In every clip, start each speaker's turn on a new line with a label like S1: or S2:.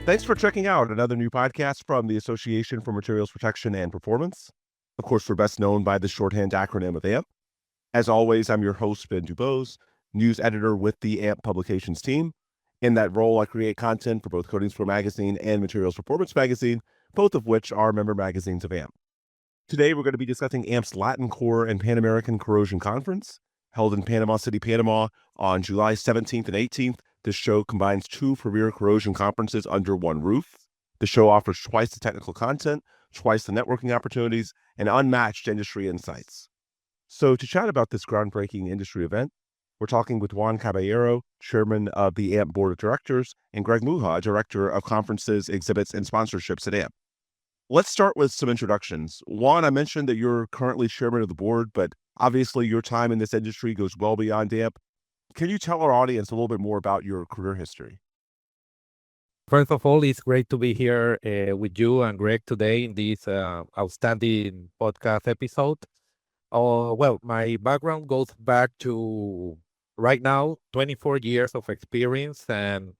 S1: Thanks for checking out another new podcast from the Association for Materials Protection and Performance. Of course, we're best known by the shorthand acronym of AMP. As always, I'm your host, Ben Dubose, news editor with the AMP Publications team. In that role, I create content for both Coatings Pro Magazine and Materials Performance Magazine, both of which are member magazines of AMP. Today, we're going to be discussing AMP's LatinCORR and Panamerican Corrosion Conference, held in Panama City, Panama on July 17th and 18th. This show combines two premier corrosion conferences under one roof. The show offers twice the technical content, twice the networking opportunities, and unmatched industry insights. So to chat about this groundbreaking industry event, we're talking with Juan Caballero, chairman of the AMP Board of Directors, and Greg Muha, director of conferences, exhibits, and sponsorships at AMP. Let's start with some introductions. Juan, I mentioned that you're currently chairman of the board, but obviously your time in this industry goes well beyond AMP. Can you tell our audience a little bit more about your career history?
S2: First of all, it's great to be here with you and Greg today in this outstanding podcast episode. Well, my background goes back to right now 24 years of experience, and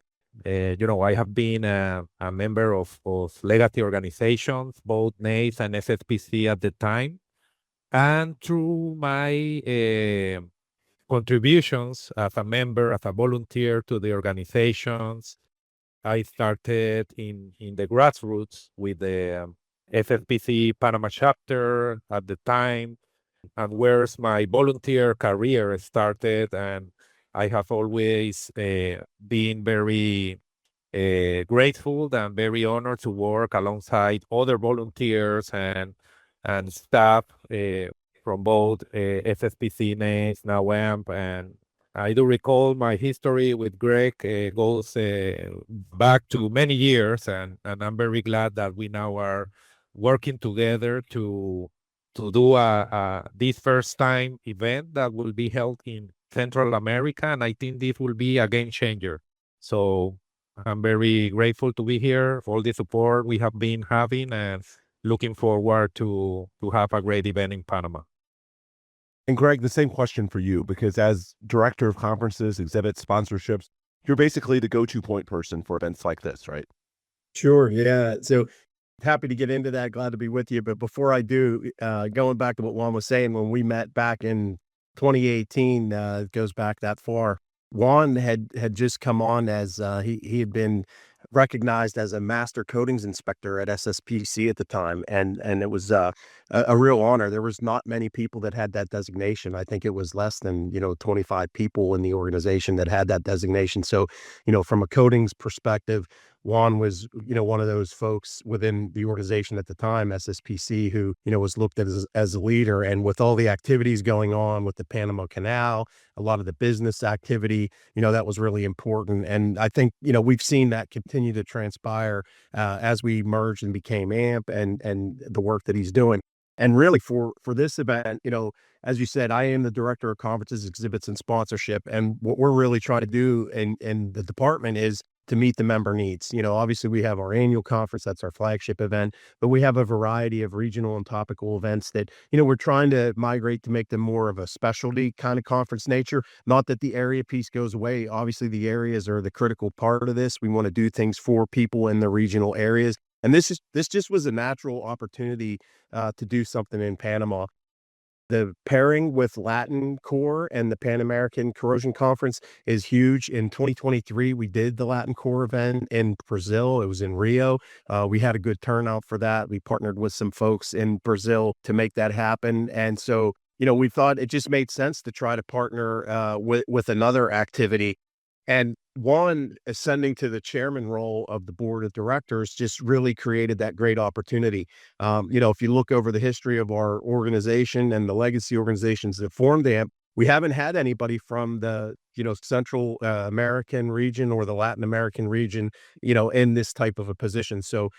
S2: I have been a member of legacy organizations, both NACE and SSPC at the time, and through my contributions as a member, as a volunteer to the organizations. I started in the grassroots with the SSPC Panama chapter at the time, and where's my volunteer career started. And I have always been very grateful and very honored to work alongside other volunteers and staff from both SSPC, NACE, now AMP. And I do recall my history with Greg goes back to many years, and I'm very glad that we now are working together to do this first time event that will be held in Central America, and I think this will be a game changer. So I'm very grateful to be here for all the support we have been having, and looking forward to have a great event in Panama.
S1: And Greg, the same question for you, because as director of conferences, exhibits, sponsorships, you're basically the go-to point person for events like this, right?
S3: Sure. Yeah. So happy to get into that. Glad to be with you. But before I do, going back to what Juan was saying, when we met back in 2018, it goes back that far. Juan had just come on as he had been recognized as a master coatings inspector at SSPC at the time, and it was a real honor. There was not many people that had that designation. I think it was less than 25 people in the organization that had that designation. So from a coatings perspective, Juan was one of those folks within the organization at the time, SSPC, who was looked at as a leader. And with all the activities going on with the Panama Canal, a lot of the business activity, that was really important. And I think we've seen that continue to transpire as we merged and became AMP, and the work that he's doing. And really for this event, as you said, I am the director of conferences, exhibits, and sponsorship. And what we're really trying to do in the department is to meet the member needs. Obviously we have our annual conference, that's our flagship event, but we have a variety of regional and topical events that, we're trying to migrate to make them more of a specialty kind of conference nature. Not that the area piece goes away. Obviously the areas are the critical part of this. We want to do things for people in the regional areas. And this just was a natural opportunity to do something in Panama. The pairing with LatinCORR and the Panamerican Corrosion Conference is huge. In 2023, we did the LatinCORR event in Brazil. It was in Rio. We had a good turnout for that. We partnered with some folks in Brazil to make that happen. And so, we thought it just made sense to try to partner with another activity. And Juan ascending to the chairman role of the board of directors just really created that great opportunity. If you look over the history of our organization and the legacy organizations that formed AMP, we haven't had anybody from the, Central American region or the Latin American region, in this type of a position. So,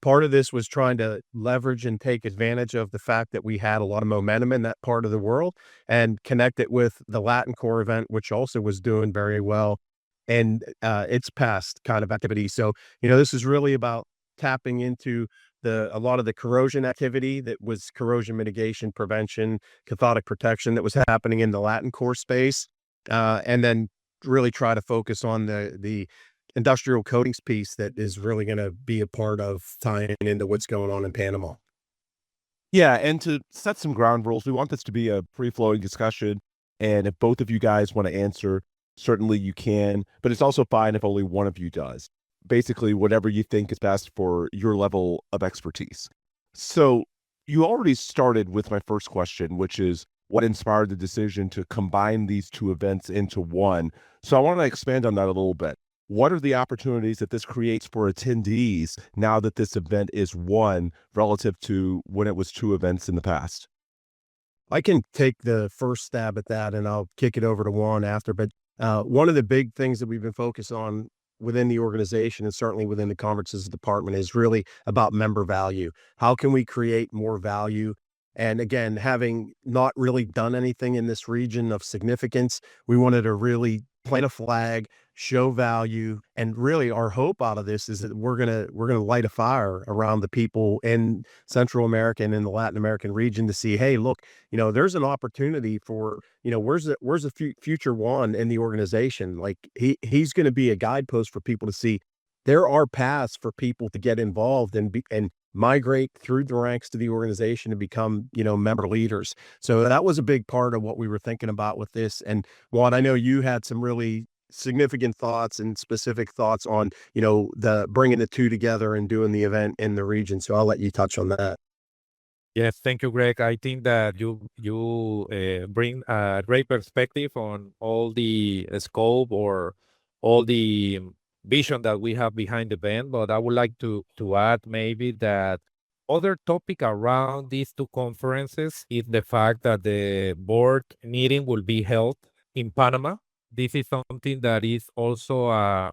S3: part of this was trying to leverage and take advantage of the fact that we had a lot of momentum in that part of the world and connect it with the LatinCORR event, which also was doing very well, and its past kind of activity. So, this is really about tapping into a lot of the corrosion activity that was corrosion mitigation, prevention, cathodic protection that was happening in the LatinCORR space, and then really try to focus on the industrial coatings piece that is really going to be a part of tying into what's going on in Panama.
S1: Yeah, and to set some ground rules, we want this to be a free-flowing discussion, and if both of you guys want to answer, certainly you can, but it's also fine if only one of you does. Basically, whatever you think is best for your level of expertise. So, you already started with my first question, which is what inspired the decision to combine these two events into one. So, I want to expand on that a little bit. What are the opportunities that this creates for attendees now that this event is one relative to when it was two events in the past?
S3: I can take the first stab at that, and I'll kick it over to Juan after. But one of the big things that we've been focused on within the organization and certainly within the conferences department is really about member value. How can we create more value? And again, having not really done anything in this region of significance, we wanted to really plant a flag, show value, and really our hope out of this is that we're gonna light a fire around the people in Central America and in the Latin American region to see, hey, look, there's an opportunity for, where's the future one in the organization? Like he's going to be a guidepost for people to see. There are paths for people to get involved and migrate through the ranks to the organization and become, member leaders. So that was a big part of what we were thinking about with this. And Juan, I know you had some really significant thoughts and specific thoughts on, the bringing the two together and doing the event in the region. So I'll let you touch on that.
S2: Yes, thank you, Greg. I think that you bring a great perspective on all the scope or all the vision that we have behind the event. But I would like to add maybe that other topic around these two conferences is the fact that the board meeting will be held in Panama. This is something that is also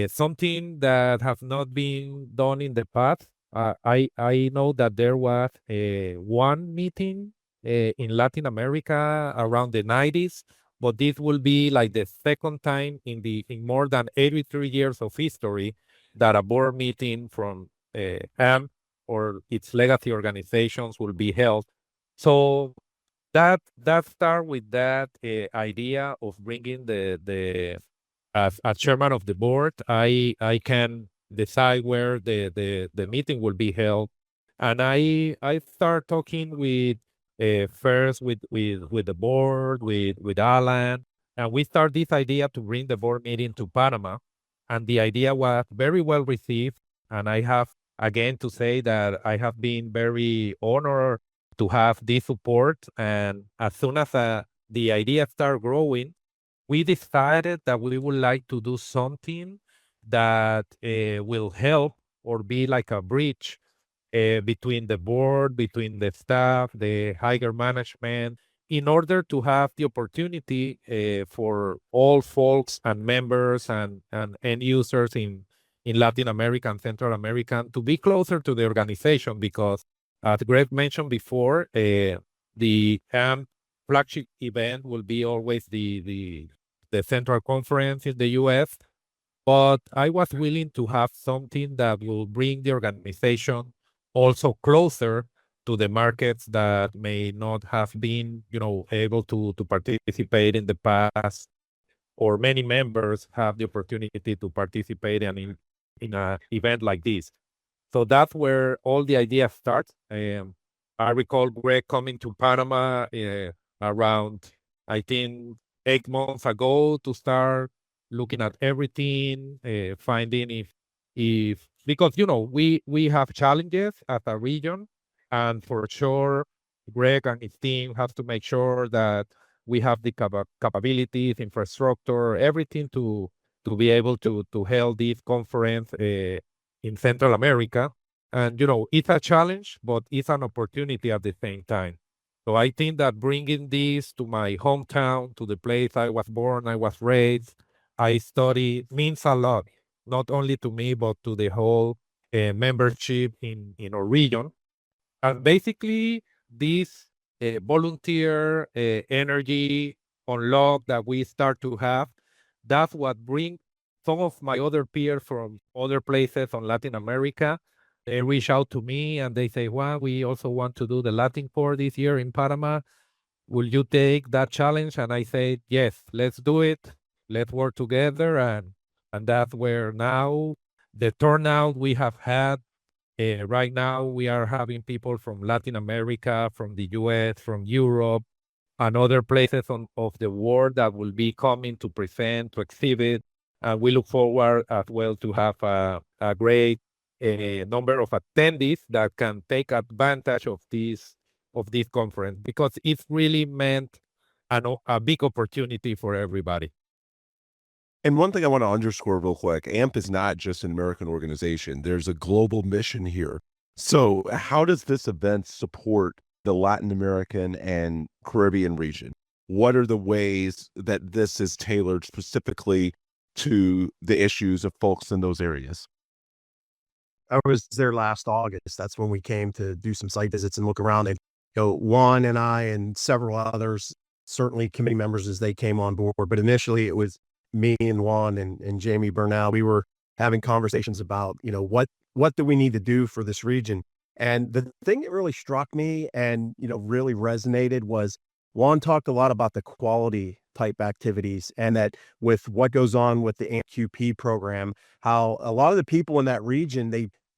S2: something that has not been done in the past. I know that there was one meeting in Latin America around the 90s, but this will be like the second time in more than 83 years of history that a board meeting from AMP or its legacy organizations will be held. So that start with that idea of bringing the as chairman of the board, I can decide where the meeting will be held, and I start talking with first with the board with Alan, and we start this idea to bring the board meeting to Panama, and the idea was very well received, and I have again to say that I have been very honored to have this support, and as soon as the idea started growing, we decided that we would like to do something that will help or be like a bridge between the board, between the staff, the higher management, in order to have the opportunity for all folks and members and end users in Latin America and Central America to be closer to the organization, because as Greg mentioned before, the AMP flagship event will be always the Central Conference in the U.S., but I was willing to have something that will bring the organization also closer to the markets that may not have been, able to participate in the past, or many members have the opportunity to participate in an event like this. So that's where all the idea starts. I recall Greg coming to Panama around, I think, 8 months ago to start looking at everything, finding if because we have challenges as a region, and for sure, Greg and his team have to make sure that we have the capabilities, infrastructure, everything to be able to hold this conference in Central America. And it's a challenge, but it's an opportunity at the same time. So I think that bringing this to my hometown, to the place I was born, I was raised, I studied, means a lot, not only to me, but to the whole membership in our region. And basically, this volunteer energy unlock that we start to have, that's what brings some of my other peers from other places on Latin America. They reach out to me and they say, well, we also want to do the LatinCORR this year in Panama. Will you take that challenge? And I say, yes, let's do it. Let's work together. And And that's where now the turnout we have had. Right now, we are having people from Latin America, from the US, from Europe, and other places of the world that will be coming to present, to exhibit. And we look forward as well to have a great number of attendees that can take advantage of this conference, because it's really meant a big opportunity for everybody.
S1: And one thing I want to underscore real quick, AMP is not just an American organization. There's a global mission here. So how does this event support the Latin American and Caribbean region? What are the ways that this is tailored specifically to the issues of folks in those areas?
S3: I was there last August. That's when we came to do some site visits and look around. And Juan and I and several others, certainly committee members as they came on board. But initially, it was me and Juan and Jamie Burnell. We were having conversations about what do we need to do for this region. And the thing that really struck me and really resonated was Juan talked a lot about the quality type activities, and that with what goes on with the AMPP program, how a lot of the people in that region,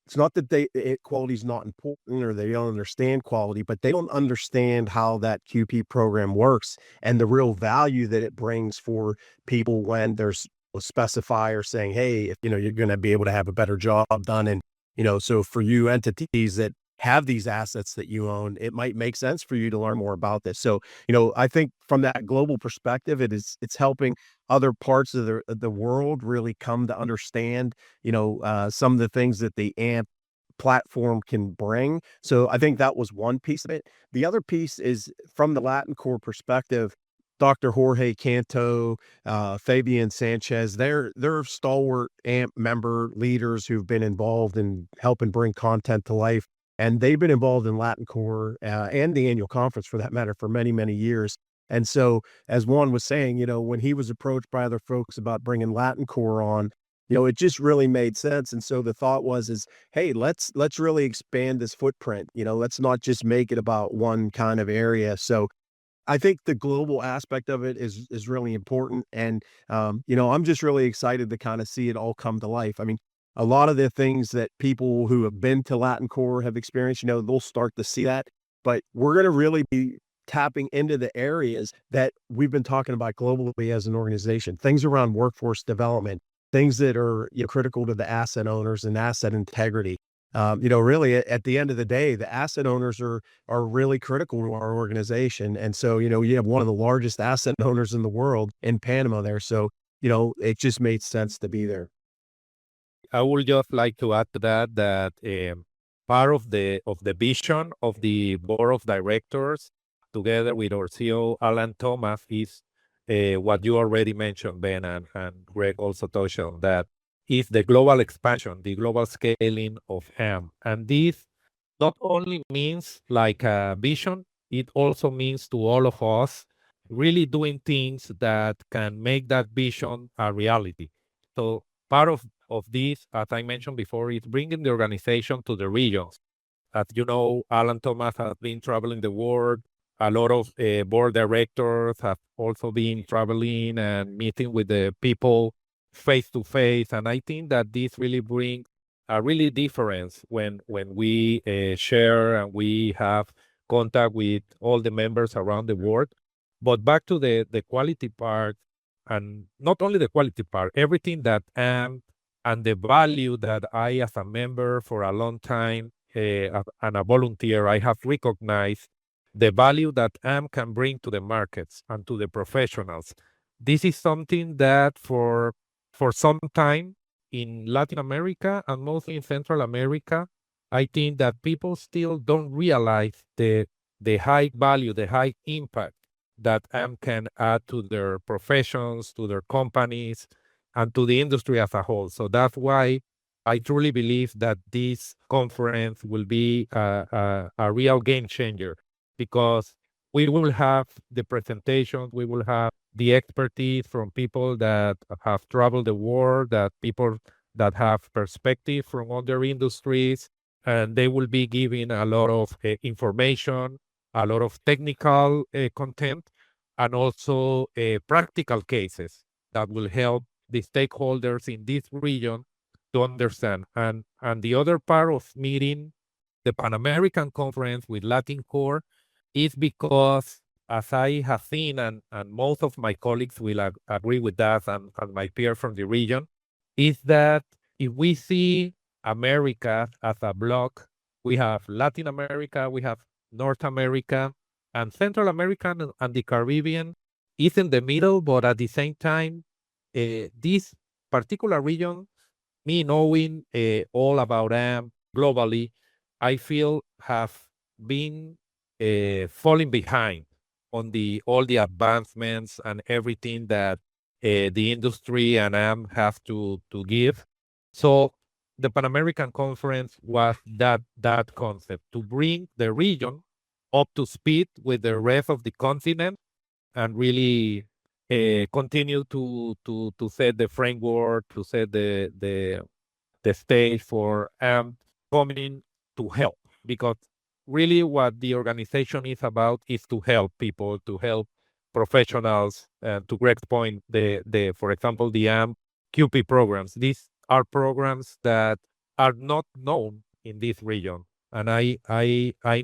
S3: it's not that quality is not important or they don't understand quality, but they don't understand how that QP program works and the real value that it brings for people when there's a specifier saying, hey, if you're going to be able to have a better job done. And so for you entities that have these assets that you own, it might make sense for you to learn more about this. So, I think from that global perspective, it's helping other parts of the world really come to understand, some of the things that the AMP platform can bring. So I think that was one piece of it. The other piece is from the LatinCORR perspective. Dr. Jorge Canto, Fabian Sanchez, they're stalwart AMP member leaders who've been involved in helping bring content to life. And they've been involved in LatinCORR and the annual conference for that matter for many, many years. And so, as Juan was saying, when he was approached by other folks about bringing LatinCORR on, it just really made sense. And so the thought is, hey, let's really expand this footprint. Let's not just make it about one kind of area. So I think the global aspect of it is really important. And, I'm just really excited to kind of see it all come to life. I mean, a lot of the things that people who have been to LatinCORR have experienced, they'll start to see that. But we're going to really be tapping into the areas that we've been talking about globally as an organization, things around workforce development, things that are critical to the asset owners and asset integrity. Really at the end of the day, the asset owners are really critical to our organization. And so, you have one of the largest asset owners in the world in Panama there. So, it just made sense to be there.
S2: I would just like to add to that part of the vision of the board of directors, together with our CEO Alan Thomas, is what you already mentioned, Ben, and Greg also touched on that, is the global expansion, the global scaling of AMP. And this not only means like a vision, it also means to all of us really doing things that can make that vision a reality. So part of this, as I mentioned before, is bringing the organization to the regions. As you know, Alan Thomas has been traveling the world. A lot of board directors have also been traveling and meeting with the people face to face. And I think that this really brings a really difference when we share and we have contact with all the members around the world. But back to the quality part, and not only the quality part, everything that AMP and the value that I, as a member for a long time and a volunteer, I have recognized the value that AMP can bring to the markets and to the professionals. This is something that for some time in Latin America and mostly in Central America, I think that people still don't realize the high value, the high impact that AMP can add to their professions, to their companies, and to the industry as a whole. So that's why I truly believe that this conference will be a real game changer, because we will have the presentations, we will have the expertise from people that have traveled the world, that people that have perspective from other industries, and they will be giving a lot of information, a lot of technical content, and also practical cases that will help the stakeholders in this region to understand. And the other part of meeting the Panamerican conference with LatinCORR is because, as I have seen, and most of my colleagues will agree with that, and my peers from the region, is that if we see America as a block, we have Latin America, we have North America, and Central America and the Caribbean is in the middle, but at the same time, this particular region, me knowing all about them globally, I feel have been falling behind on all the advancements and everything that the industry and AM have to give. So the Pan American Conference was that concept, to bring the region up to speed with the rest of the continent and really continue to set the framework, to set the stage for coming to help. Because really what the organization is about is to help people, to help professionals. To Greg's point, for example, the AMPP programs. These are programs that are not known in this region. And I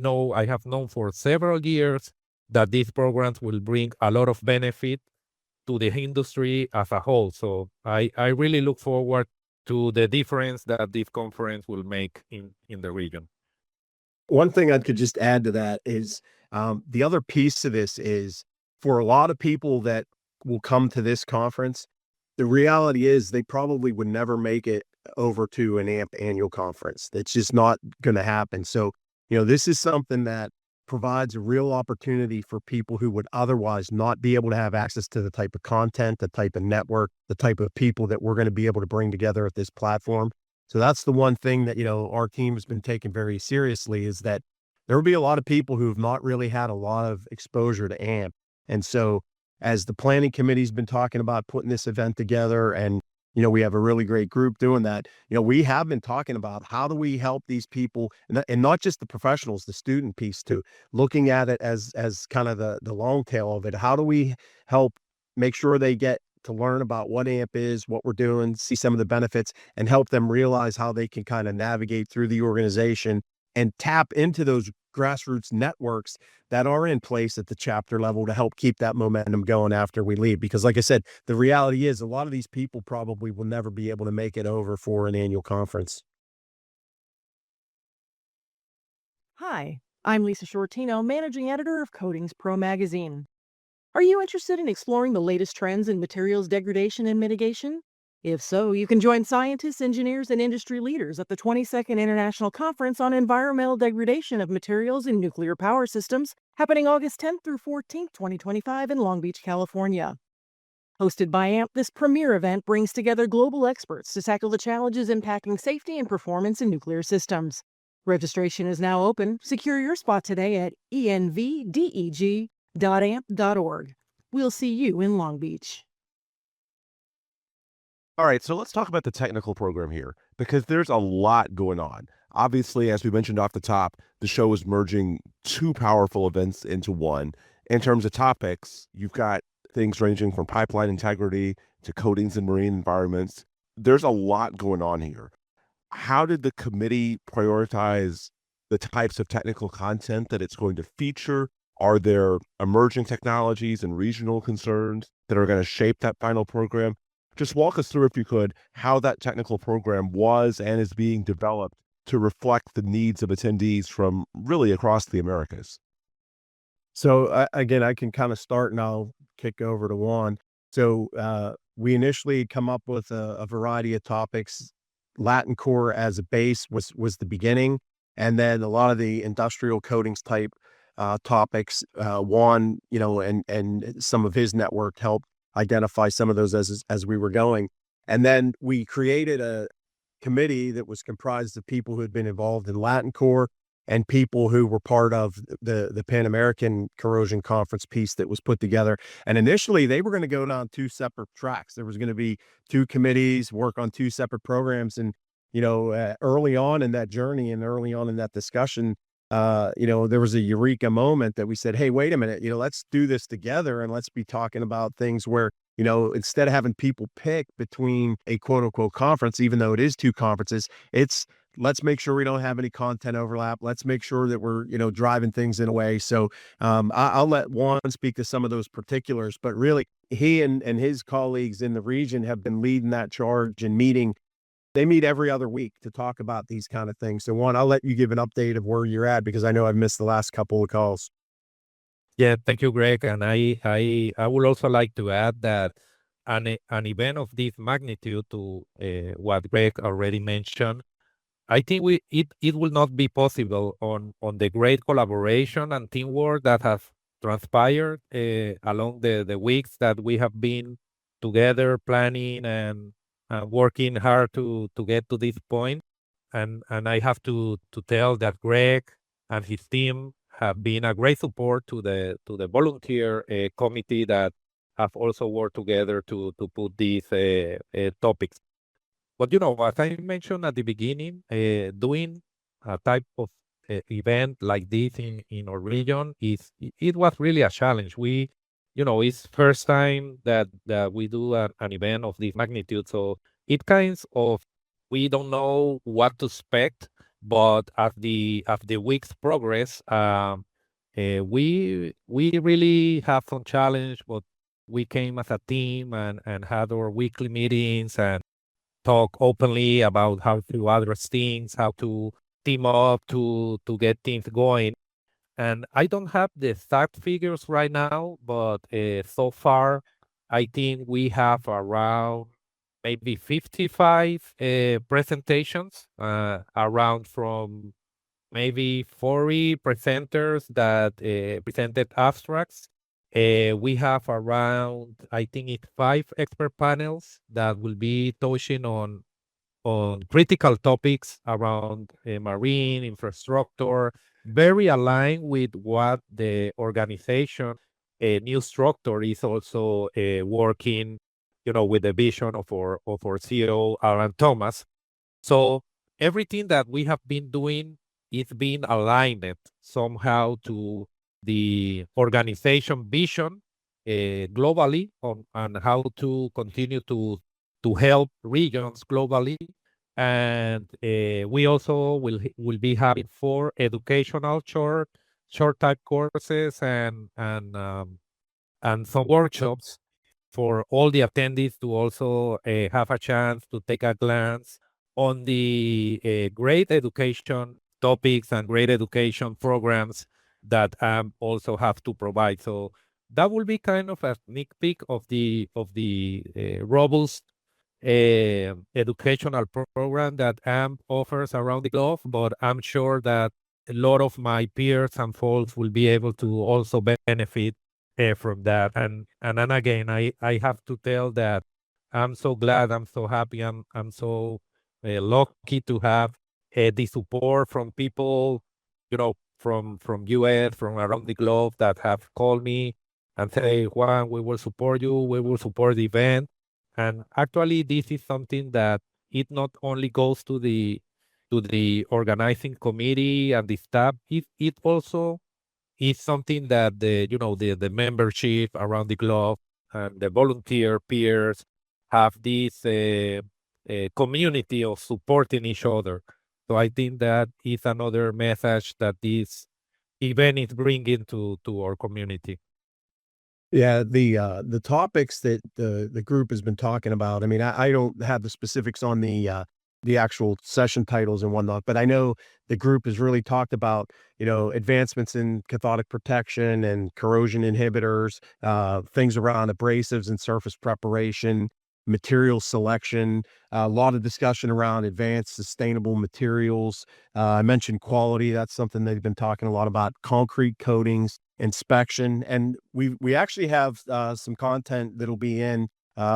S2: know, I have known for several years that these programs will bring a lot of benefit to the industry as a whole. So I really look forward to the difference that this conference will make in the region.
S3: One thing I could just add to that is the other piece to this is for a lot of people that will come to this conference, the reality is they probably would never make it over to an AMP annual conference. That's just not going to happen. So, this is something that provides a real opportunity for people who would otherwise not be able to have access to the type of content, the type of network, the type of people that we're going to be able to bring together at this platform. So that's the one thing that, our team has been taking very seriously, is that there will be a lot of people who have not really had a lot of exposure to AMP. And so as the planning committee's been talking about putting this event together, and, we have a really great group doing that, we have been talking about how do we help these people, and not just the professionals, the student piece too, looking at it as kind of the long tail of it. How do we help make sure they get to learn about what AMP is, what we're doing, see some of the benefits, and help them realize how they can kind of navigate through the organization and tap into those grassroots networks that are in place at the chapter level to help keep that momentum going after we leave. Because like I said, the reality is a lot of these people probably will never be able to make it over for an annual conference.
S4: Hi, I'm Lisa Shortino, Managing Editor of Coatings Pro Magazine. Are you interested in exploring the latest trends in materials degradation and mitigation? If so, you can join scientists, engineers, and industry leaders at the 22nd International Conference on Environmental Degradation of Materials in Nuclear Power Systems, happening August 10th through 14th, 2025 in Long Beach, California. Hosted by AMP, this premier event brings together global experts to tackle the challenges impacting safety and performance in nuclear systems. Registration is now open. Secure your spot today at envdeg.amp.org. We'll see you in Long Beach.
S1: All right, so let's talk about the technical program here, because there's a lot going on. Obviously, as we mentioned off the top, the show is merging two powerful events into one. In terms of topics, you've got things ranging from pipeline integrity to coatings and marine environments. There's a lot going on here. How did the committee prioritize the types of technical content that it's going to feature? Are there emerging technologies and regional concerns that are going to shape that final program? Just walk us through, if you could, how that technical program was and is being developed to reflect the needs of attendees from really across the Americas.
S3: So again, I can kind of start and I'll kick over to Juan. So we initially come up with a variety of topics. LatinCORR as a base was the beginning, and then a lot of the industrial coatings type topics. Juan, and some of his network helped identify some of those as we were going. And then we created a committee that was comprised of people who had been involved in LatinCORR and people who were part of the Panamerican Corrosion Conference piece that was put together. And initially they were going to go down two separate tracks. There was going to be two committees, work on two separate programs. And, early on in that journey and early on in that discussion, there was a eureka moment that we said, hey, wait a minute, let's do this together, and let's be talking about things where instead of having people pick between a quote unquote conference, even though it is two conferences, it's let's make sure we don't have any content overlap. Let's make sure that we're, driving things in a way. So I'll let Juan speak to some of those particulars, but really he and his colleagues in the region have been leading that charge and meeting. They meet every other week to talk about these kind of things. So Juan, I'll let you give an update of where you're at because I know I've missed the last couple of calls.
S2: Yeah, thank you, Greg. And I would also like to add that an event of this magnitude to what Greg already mentioned, I think it will not be possible on the great collaboration and teamwork that has transpired along the weeks that we have been together planning and working hard to get to this point. And I have to tell that Greg and his team have been a great support to the volunteer committee that have also worked together to put these topics. But as I mentioned at the beginning, doing a type of event like this in our region it was really a challenge. It's first time that we do an event of this magnitude, so it kinds of we don't know what to expect. But as the weeks progress, we really have some challenge. But we came as a team and had our weekly meetings and talk openly about how to address things, how to team up to get things going. And I don't have the exact figures right now, but so far, I think we have around maybe 55 presentations, around from maybe 40 presenters that presented abstracts. We have around, I think it's 5 expert panels that will be touching on critical topics around marine infrastructure, very aligned with what the organization new structure is also working, with the vision of our CEO Alan Thomas. So everything that we have been doing is being aligned somehow to the organization vision globally on how to continue to help regions globally. And we also will be having 4 educational short type courses and some workshops for all the attendees to also have a chance to take a glance on the great education topics and great education programs that also have to provide. So that will be kind of a sneak peek of the robust educational program that AMP offers around the globe. But I'm sure that a lot of my peers and folks will be able to also benefit from that. And then again, I have to tell that I'm so glad, I'm so happy, I'm so lucky to have the support from people, from US, from around the globe that have called me and say, Juan, we will support you, we will support the event. And actually, this is something that it not only goes to the organizing committee and the staff, it also is something that the membership around the globe and the volunteer peers have this community of supporting each other. So I think that is another message that this event is bringing to our community.
S3: Yeah, the topics that the group has been talking about. I mean, I don't have the specifics on the actual session titles and whatnot, but I know the group has really talked about, advancements in cathodic protection and corrosion inhibitors, things around abrasives and surface preparation, material selection, a lot of discussion around advanced sustainable materials. I mentioned quality. That's something they've been talking a lot about. Concrete coatings, inspection, and we actually have some content that'll be in.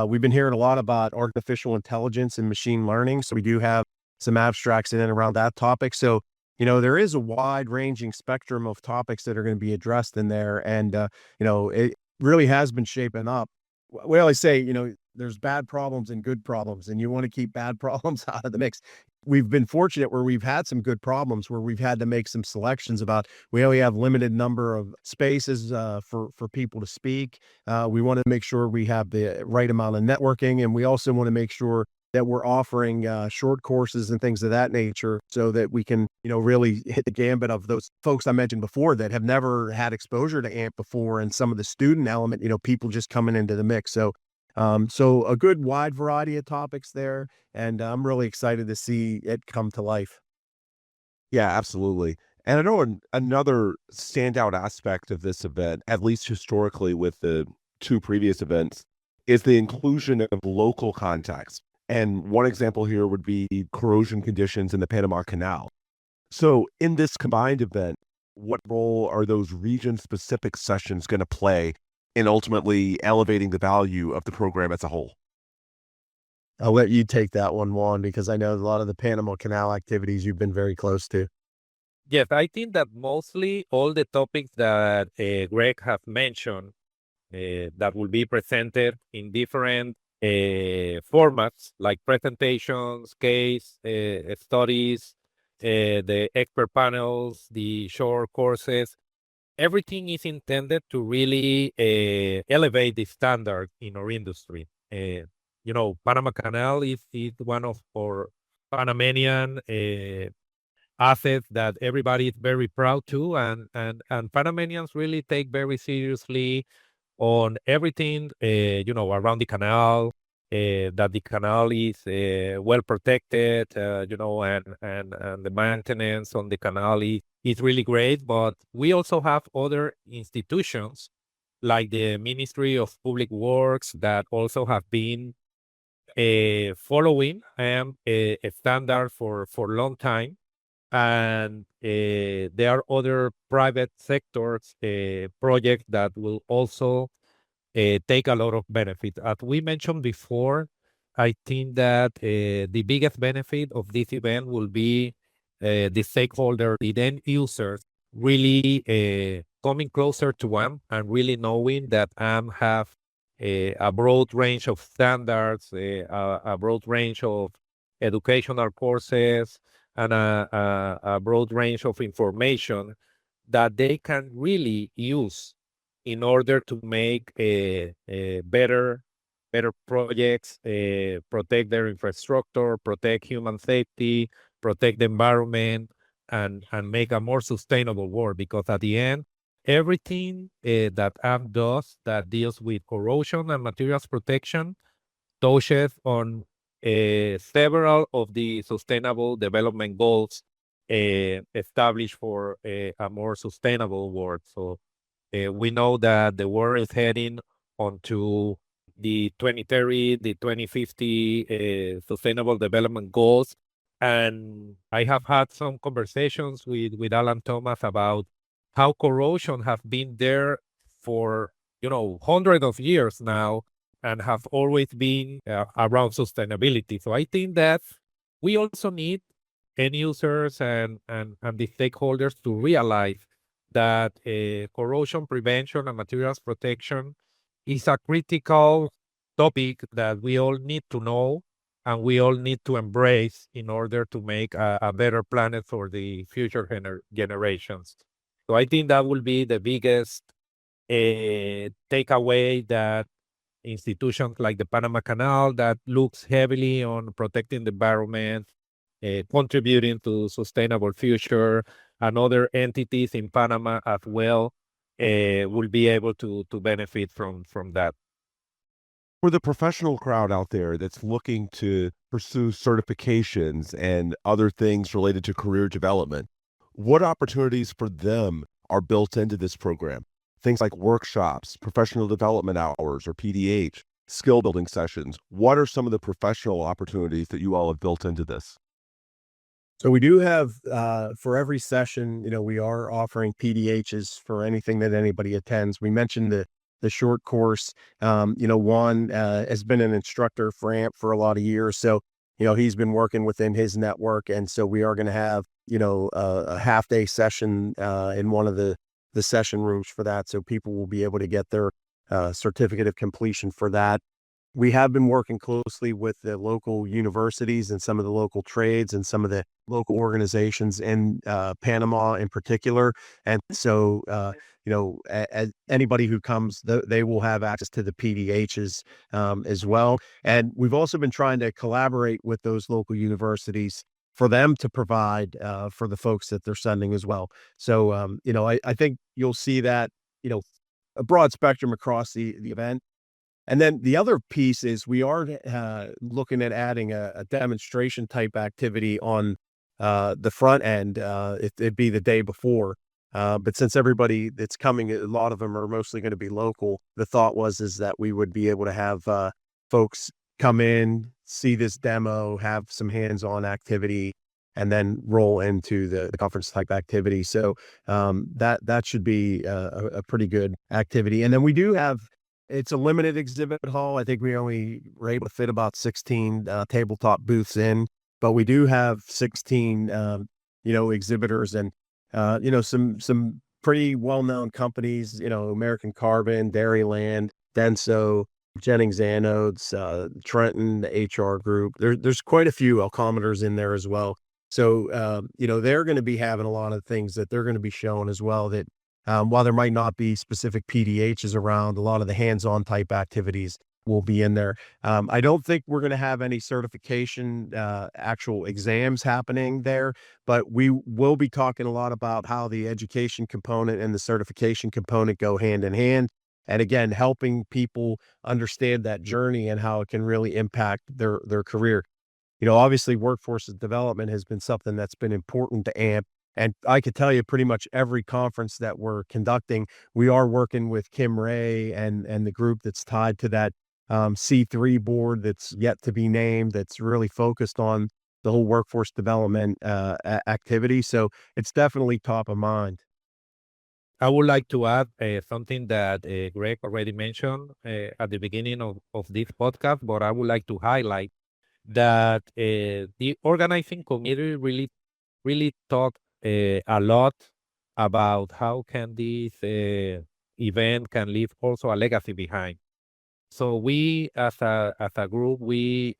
S3: We've been hearing a lot about artificial intelligence and machine learning, so we do have some abstracts in and around that topic. So, there is a wide-ranging spectrum of topics that are going to be addressed in there, and it really has been shaping up. We always say, there's bad problems and good problems, and you want to keep bad problems out of the mix. We've been fortunate where we've had some good problems where we've had to make some selections about we only have limited number of spaces for people to speak. We want to make sure we have the right amount of networking, and we also want to make sure that we're offering short courses and things of that nature so that we can, really hit the gambit of those folks I mentioned before that have never had exposure to AMP before, and some of the student element, people just coming into the mix. So a good wide variety of topics there, and I'm really excited to see it come to life.
S1: Yeah, absolutely. And I know another standout aspect of this event, at least historically with the two previous events, is the inclusion of local context. And one example here would be corrosion conditions in the Panama Canal. So in this combined event, what role are those region-specific sessions going to play in ultimately elevating the value of the program as a whole?
S3: I'll let you take that one, Juan, because I know a lot of the Panama Canal activities you've been very close to.
S2: Yes, I think that mostly all the topics that Greg have mentioned that will be presented in different formats like presentations, case studies, the expert panels, the short courses. Everything is intended to really elevate the standard in our industry. Panama Canal is one of our Panamanian assets that everybody is very proud to, and Panamanians really take very seriously on everything, around the canal, that the canal is well protected, and the maintenance on the canal is really great. But we also have other institutions like the Ministry of Public Works that also have been following a standard for a long time. And there are other private sectors projects that will also take a lot of benefit. As we mentioned before, I think that the biggest benefit of this event will be the stakeholder, the end users, really coming closer to AM and really knowing that AM have a broad range of standards, a broad range of educational courses, and a broad range of information that they can really use in order to make better projects, protect their infrastructure, protect human safety, protect the environment, and make a more sustainable world. Because at the end, everything that AMP does that deals with corrosion and materials protection touches on several of the sustainable development goals established for a more sustainable world. So we know that the world is heading onto the 2030, the 2050 Sustainable Development Goals. And I have had some conversations with Alan Thomas about how corrosion have been there for, hundreds of years now and have always been around sustainability. So I think that we also need end users and the stakeholders to realize that corrosion prevention and materials protection is a critical topic that we all need to know and we all need to embrace in order to make a better planet for the future generations. So I think that will be the biggest takeaway, that institutions like the Panama Canal that looks heavily on protecting the environment, contributing to sustainable future, and other entities in Panama as well will be able to benefit from that.
S1: For the professional crowd out there that's looking to pursue certifications and other things related to career development, what opportunities for them are built into this program? Things like workshops, professional development hours, or PDH, skill building sessions. What are some of the professional opportunities that you all have built into this?
S3: So we do have, for every session, we are offering PDHs for anything that anybody attends. We mentioned the short course. Juan has been an instructor for AMP for a lot of years. So, he's been working within his network. And so we are going to have, a half-day session in one of the session rooms for that. So people will be able to get their certificate of completion for that. We have been working closely with the local universities and some of the local trades and some of the local organizations in Panama in particular. And so, anybody who comes, they will have access to the PDHs as well. And we've also been trying to collaborate with those local universities for them to provide for the folks that they're sending as well. So, I think you'll see that, a broad spectrum across the event. And then the other piece is we are looking at adding a demonstration type activity on the front end. It'd be the day before. But since everybody that's coming, a lot of them are mostly going to be local. The thought is that we would be able to have folks come in, see this demo, have some hands-on activity, and then roll into the conference type activity. So that should be a pretty good activity. And then we do have, it's a limited exhibit hall. I think we only were able to fit about 16 tabletop booths in, but we do have 16, exhibitors and, some pretty well-known companies, American Carbon, Dairyland, Denso, Jennings Anodes, Trenton, the HR Group. There's quite a few alcometers in there as well. So, they're going to be having a lot of things that they're going to be showing as well that, while there might not be specific PDHs around, a lot of the hands-on type activities will be in there. I don't think we're going to have any certification, actual exams happening there, but we will be talking a lot about how the education component and the certification component go hand in hand. And again, helping people understand that journey and how it can really impact their career. Obviously workforce development has been something that's been important to AMP. And I could tell you pretty much every conference that we're conducting, we are working with Kim Ray and the group that's tied to that C3 board that's yet to be named, that's really focused on the whole workforce development activity. So it's definitely top of mind.
S2: I would like to add something that Greg already mentioned at the beginning of this podcast, but I would like to highlight that the organizing committee really talked a lot about how can this event can leave also a legacy behind. So we, as a group, we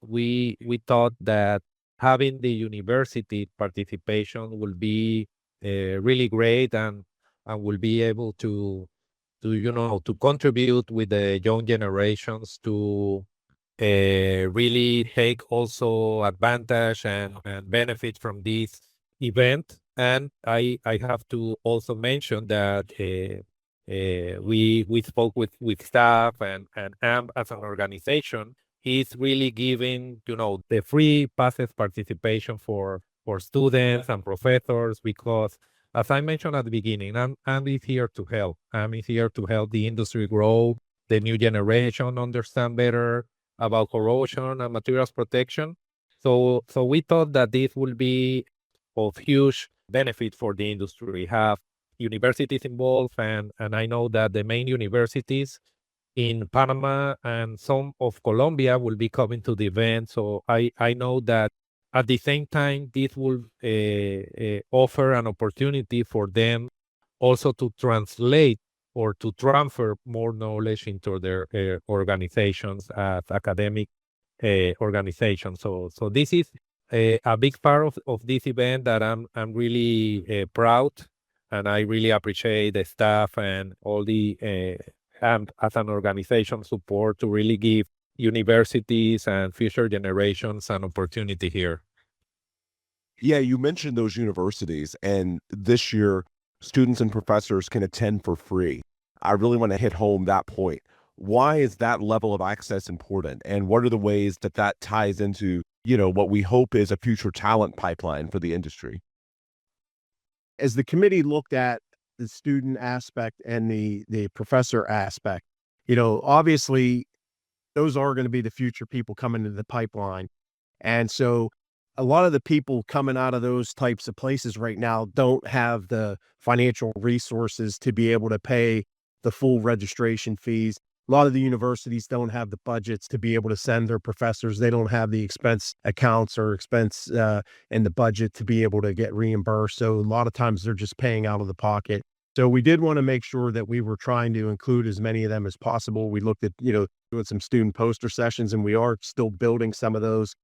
S2: thought that having the university participation will be really great and will be able to contribute with the young generations to really take also advantage and benefit from this event. And I have to also mention that we spoke with staff and AMP as an organization is really giving the free passive participation for students and professors, because as I mentioned at the beginning, AMP is here to help. AMP is here to help the industry grow, the new generation understand better about corrosion and materials protection. So we thought that this will be of huge benefit for the industry. Have universities involved, and I know that the main universities in Panama and some of Colombia will be coming to the event. So I know that at the same time, this will offer an opportunity for them also to translate or to transfer more knowledge into their organizations as academic organizations. So this is a big part of this event that I'm really proud, and I really appreciate the staff and all the AMP as an organization support to really give universities and future generations an opportunity here.
S1: Yeah, you mentioned those universities, and this year students and professors can attend for free. I really want to hit home that point. Why is that level of access important? And what are the ways that ties into, what we hope is a future talent pipeline for the industry?
S3: As the committee looked at the student aspect and the professor aspect, obviously those are going to be the future people coming into the pipeline. And so a lot of the people coming out of those types of places right now don't have the financial resources to be able to pay the full registration fees. A lot of the universities don't have the budgets to be able to send their professors. They don't have the expense accounts or expense in the budget to be able to get reimbursed. So a lot of times they're just paying out of the pocket. So we did want to make sure that we were trying to include as many of them as possible. We looked at, doing some student poster sessions, and we are still building some of those.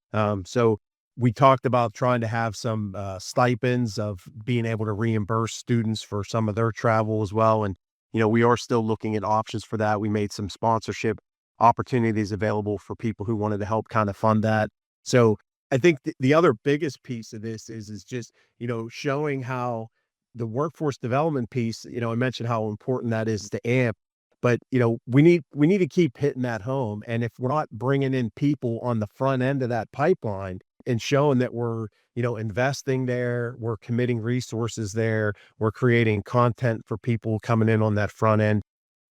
S3: So we talked about trying to have some stipends of being able to reimburse students for some of their travel as well. And, we are still looking at options for that. We made some sponsorship opportunities available for people who wanted to help kind of fund that. So I think the other biggest piece of this is just, showing how the workforce development piece, I mentioned how important that is to AMP, but we need to keep hitting that home. And if we're not bringing in people on the front end of that pipeline and showing that we're, investing there, we're committing resources there, we're creating content for people coming in on that front end,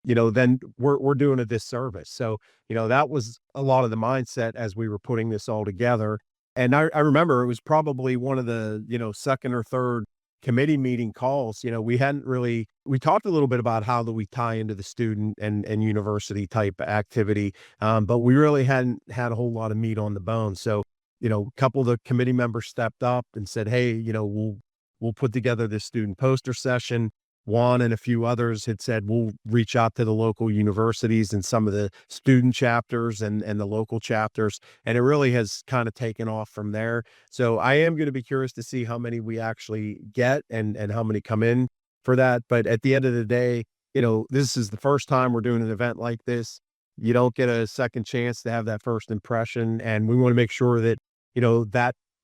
S3: then we're doing a disservice. So, that was a lot of the mindset as we were putting this all together. And I remember it was probably one of the, second or third committee meeting calls. We talked a little bit about how do we tie into the student and university type activity, but we really hadn't had a whole lot of meat on the bone. So, a couple of the committee members stepped up and said, hey, we'll put together this student poster session. Juan and a few others had said, we'll reach out to the local universities and some of the student chapters and the local chapters. And it really has kind of taken off from there. So I am going to be curious to see how many we actually get and how many come in for that. But at the end of the day, this is the first time we're doing an event like this. You don't get a second chance to have that first impression. And we want to make sure that,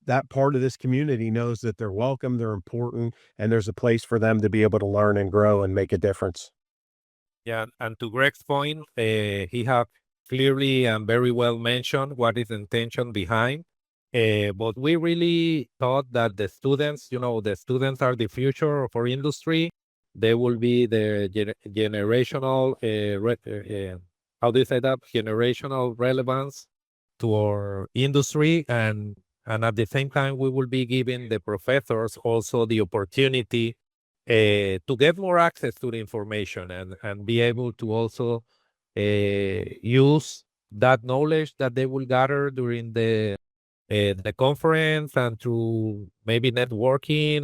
S3: that part of this community knows that they're welcome, they're important, and there's a place for them to be able to learn and grow and make a difference.
S2: Yeah, and to Greg's point, he have clearly and very well mentioned what is the intention behind. But we really thought that the students are the future of our industry. They will be the generational, how do you say that? Generational relevance to our industry, and at the same time, we will be giving the professors also the opportunity to get more access to the information and be able to also use that knowledge that they will gather during the conference and through maybe networking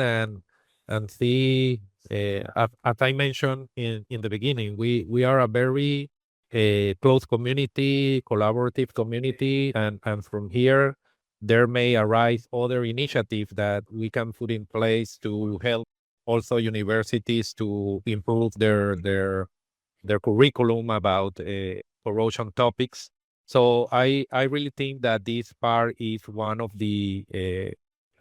S2: and see, as I mentioned in the beginning, we are a very close community, collaborative community, and from here, there may arise other initiatives that we can put in place to help also universities to improve their curriculum about corrosion topics. So I really think that this part is one of the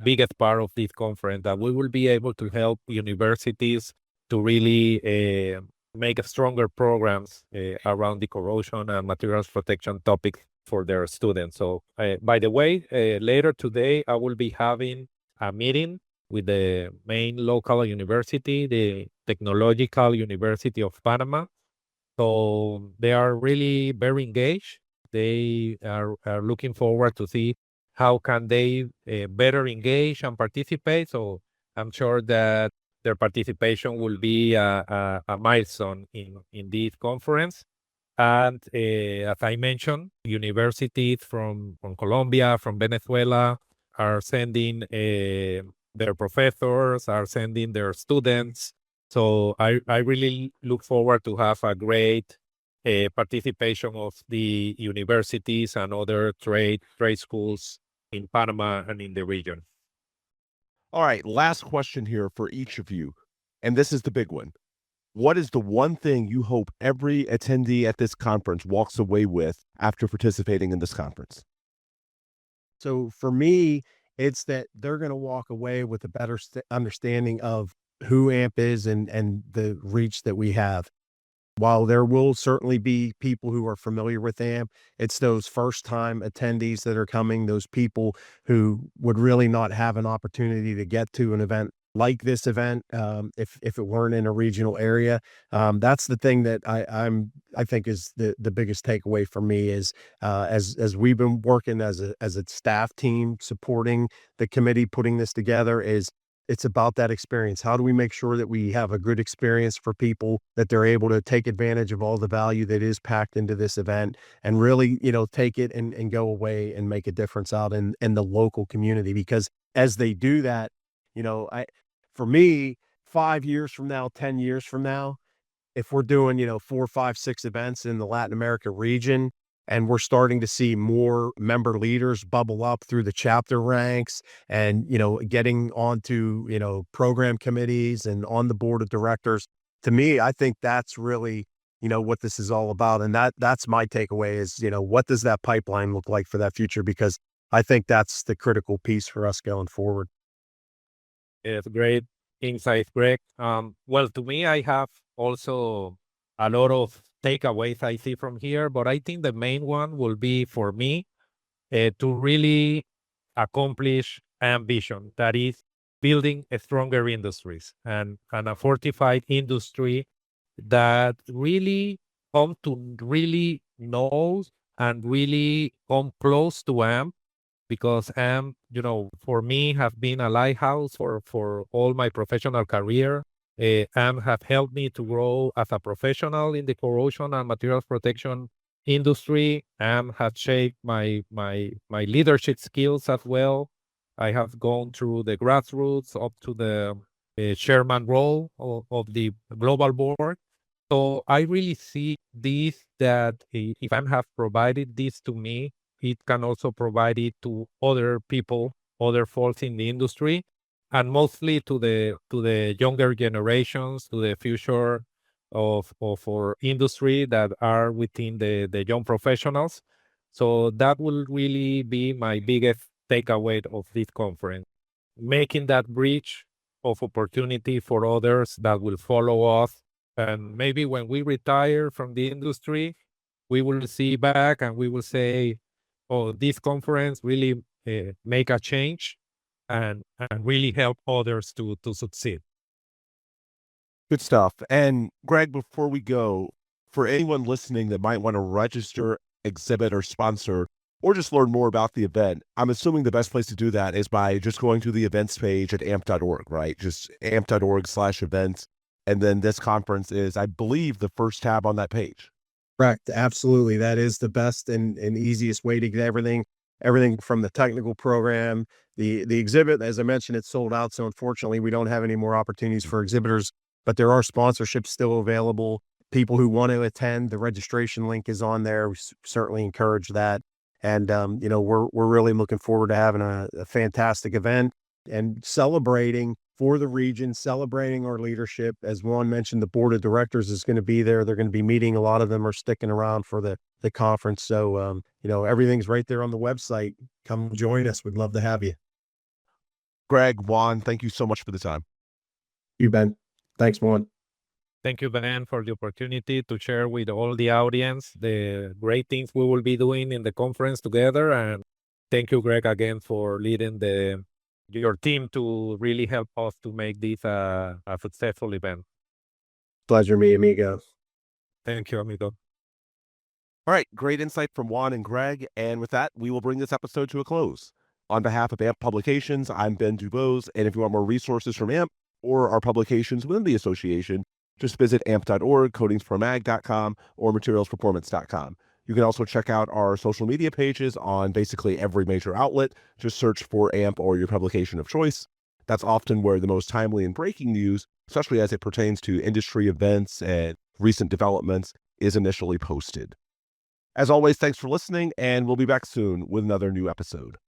S2: biggest part of this conference, that we will be able to help universities to really make stronger programs around the corrosion and materials protection topics for their students. So, by the way, later today, I will be having a meeting with the main local university, the Technological University of Panama. So they are really very engaged. They are looking forward to see how can they better engage and participate. So I'm sure that their participation will be a milestone in this conference. And as I mentioned, universities from Colombia, from Venezuela are sending their professors, are sending their students. So I really look forward to have a great participation of the universities and other trade schools in Panama and in the region.
S1: All right, last question here for each of you. And this is the big one. What is the one thing you hope every attendee at this conference walks away with after participating in this conference?
S3: So for me, it's that they're going to walk away with a better understanding of who AMP is and the reach that we have. While there will certainly be people who are familiar with AMP, it's those first-time attendees that are coming, those people who would really not have an opportunity to get to an event like this event, if it weren't in a regional area. That's the thing that I think is the biggest takeaway for me is, as we've been working as a staff team supporting the committee putting this together, is it's about that experience. How do we make sure that we have a good experience for people, that they're able to take advantage of all the value that is packed into this event, and really, take it and go away and make a difference out in the local community? Because as they do that, for me, 5 years from now, 10 years from now, if we're doing, 4, 5, 6 events in the Latin America region, And we're starting to see more member leaders bubble up through the chapter ranks and, getting onto, program committees and on the board of directors. To me, I think that's really, what this is all about. And that's my takeaway is, what does that pipeline look like for that future? Because I think that's the critical piece for us going forward.
S2: It's great insight, Greg. Well, to me, I have also a lot of takeaways I see from here, but I think the main one will be for me to really accomplish ambition, that is building a stronger industries and a fortified industry that really come to really know and really come close to AMP, because AMP, for me, have been a lighthouse for all my professional career. AMP have helped me to grow as a professional in the corrosion and materials protection industry. AMP have shaped my leadership skills as well. I have gone through the grassroots up to the chairman role of the global board. So I really see this, that if AMP have provided this to me, it can also provide it to other people, other folks in the industry, and mostly to the younger generations, to the future of our industry that are within the young professionals. So that will really be my biggest takeaway of this conference, making that bridge of opportunity for others that will follow us. And maybe when we retire from the industry, we will see back and we will say, oh, this conference really make a change and really help others to succeed.
S1: Good stuff. And Greg, before we go, for anyone listening that might want to register, exhibit, or sponsor, or just learn more about the event, I'm assuming the best place to do that is by just going to the events page at amp.org, right? Just amp.org/events. And then this conference is, I believe, the first tab on that page.
S3: Correct. Absolutely. That is the best and easiest way to get everything from the technical program. The exhibit, as I mentioned, it's sold out. So unfortunately, we don't have any more opportunities for exhibitors, but there are sponsorships still available. People who want to attend, the registration link is on there. We certainly encourage that. And, we're really looking forward to having a fantastic event and celebrating for the region, celebrating our leadership. As Juan mentioned, the board of directors is going to be there. They're going to be meeting. A lot of them are sticking around for the conference. So, everything's right there on the website. Come join us. We'd love to have you.
S1: Greg, Juan, thank you so much for the time.
S3: You, Ben. Thanks, Juan.
S2: Thank you, Ben, for the opportunity to share with all the audience the great things we will be doing in the conference together. And thank you, Greg, again for leading your team to really help us to make this a successful event.
S3: Pleasure, me, amigo.
S2: Thank you, amigo.
S1: All right, great insight from Juan and Greg. And with that, we will bring this episode to a close. On behalf of AMP Publications, I'm Ben Dubose. And if you want more resources from AMP or our publications within the association, just visit amp.org, coatingspromag.com, or materialsperformance.com. You can also check out our social media pages on basically every major outlet. Just search for AMP or your publication of choice. That's often where the most timely and breaking news, especially as it pertains to industry events and recent developments, is initially posted. As always, thanks for listening, and we'll be back soon with another new episode.